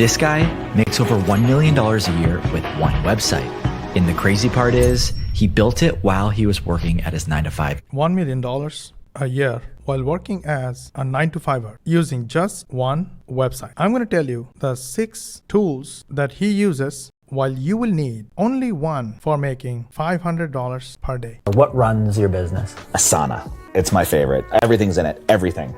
This guy makes over $1 million a year with one website. And the crazy part is, he built it while he was working at his 9-to-5. $1 million a year while working as a 9-to-5er using just one website. I'm going to tell you the 6 tools that he uses while you will need only one for making $500 per day. What runs your business? Asana. It's my favorite. Everything's in it. Everything.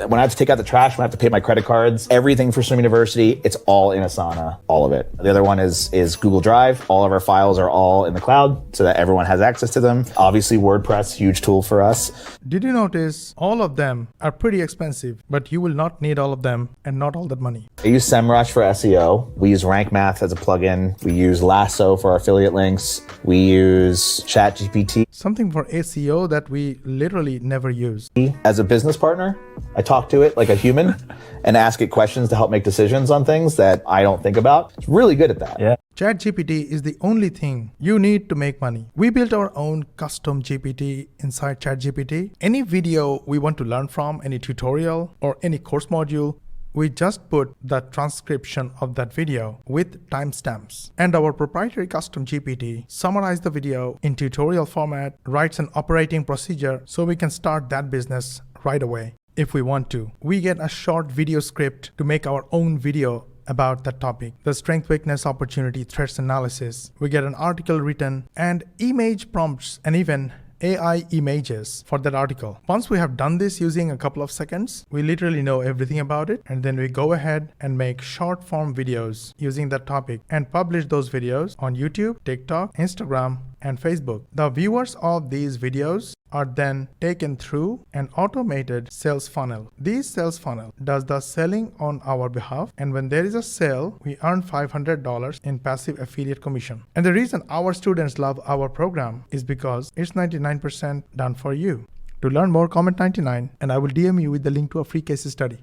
When I have to take out the trash, when I have to pay my credit cards, everything for Swim University, it's all in Asana, all of it. The other one is Google Drive. All of our files are all in the cloud so that everyone has access to them. Obviously, WordPress, huge tool for us. Did you notice all of them are pretty expensive, but you will not need all of them and not all that money. I use SEMrush for SEO. We use Rank Math as a plugin. We use Lasso for our affiliate links. We use ChatGPT. Something for SEO that we literally never use. As a business partner, I talk to it like a human and ask it questions to help make decisions on things that I don't think about. It's really good at that. Yeah. ChatGPT is the only thing you need to make money. We built our own custom GPT inside ChatGPT. Any video we want to learn from, any tutorial or any course module, we just put the transcription of that video with timestamps. And our proprietary custom GPT summarizes the video in tutorial format, writes an operating procedure so we can start that business right away if we want to. We get a short video script to make our own video about that topic. The strength, weakness, opportunity, threats analysis. We get an article written and image prompts and even AI images for that article. Once we have done this using a couple of seconds, we literally know everything about it. And then we go ahead and make short form videos using that topic and publish those videos on YouTube, TikTok, Instagram, and Facebook. The viewers of these videos are then taken through an automated sales funnel. This sales funnel does the selling on our behalf, and when there is a sale, we earn $500 in passive affiliate commission. And the reason our students love our program is because it's 99% done for you. To learn more, comment 99 and I will DM you with the link to a free case study.